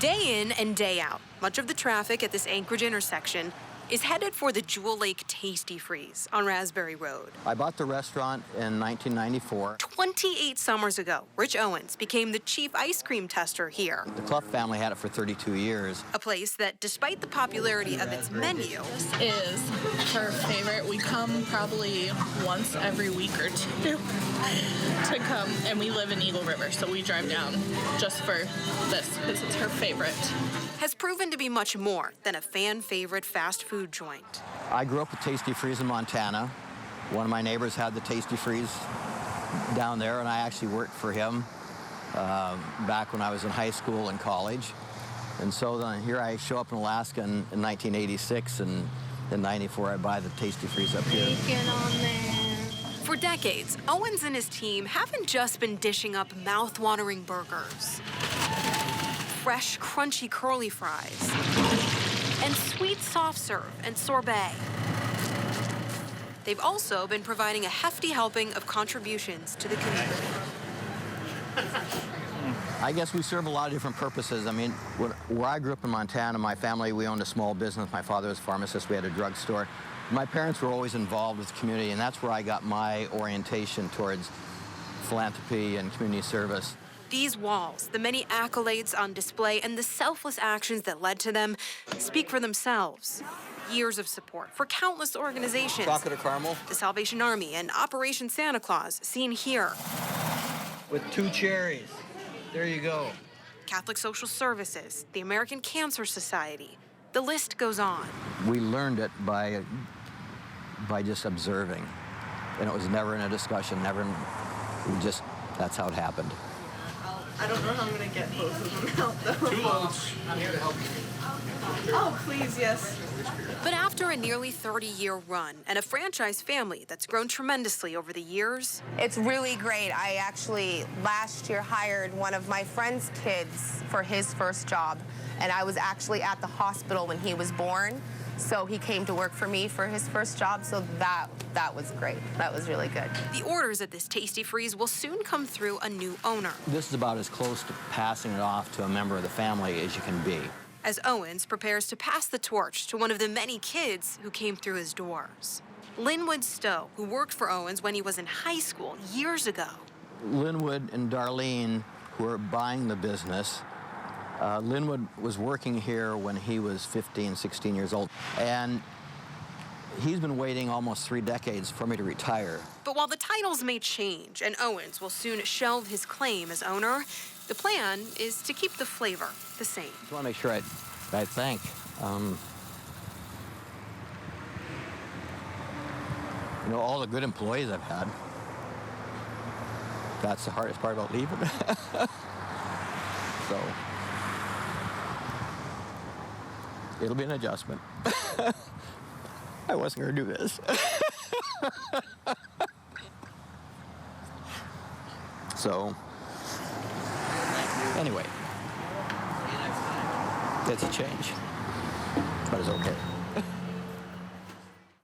Day in and day out, much of the traffic at this Anchorage intersection is headed for the Jewel Lake Tastee Freez on Raspberry Road. I bought the restaurant in 1994. 28 summers ago, Rich Owens became the chief ice cream tester here. The Clough family had it for 32 years. A place that, despite the popularity of its menu, is her favorite. We come probably once every week or two to come, and we live in Eagle River, so we drive down just for this because it's her favorite. Has proven to be much more than a fan-favorite fast food joint. I grew up with Tastee Freez in Montana. One of my neighbors had the Tastee Freez down there, and I actually worked for him back when I was in high school and college. And so then here I show up in Alaska in 1986, and in 94 I buy the Tastee Freez up here. Bacon on there. For decades, Owens and his team haven't just been dishing up mouth-watering burgers, fresh, crunchy curly fries, and sweet soft serve and sorbet. They've also been providing a hefty helping of contributions to the community. I guess we serve a lot of different purposes. I mean, where I grew up in Montana, my family, we owned a small business. My father was a pharmacist. We had a drugstore. My parents were always involved with the community, and that's where I got my orientation towards philanthropy and community service. These walls, the many accolades on display, and the selfless actions that led to them speak for themselves. Years of support for countless organizations. Chocolate or caramel? The Salvation Army and Operation Santa Claus, seen here. With 2 cherries. There you go. Catholic Social Services, the American Cancer Society. The list goes on. We learned it by just observing. And it was never in a discussion, that's how it happened. I don't know how I'm going to get both of them out, though. 2 loaves. I'm here to help you. Oh, please, yes. But after a nearly 30-year run and a franchise family that's grown tremendously over the years, it's really great. I actually last year hired one of my friend's kids for his first job, and I was actually at the hospital when he was born. So he came to work for me for his first job, so that was great. That was really good. The orders at this Tastee Freez will soon come through a new owner. This is about as close to passing it off to a member of the family as you can be. As Owens prepares to pass the torch to one of the many kids who came through his doors. Linwood Stowe, who worked for Owens when he was in high school years ago. Linwood and Darlene, who are buying the business, Linwood was working here when he was 15, 16 years old, and he's been waiting almost 3 decades for me to retire. But while the titles may change and Owens will soon shelve his claim as owner, the plan is to keep the flavor the same. I just want to make sure I thank all the good employees I've had. That's the hardest part about leaving. So it'll be an adjustment. I wasn't going to do this. So, anyway, it's a change, but it's okay.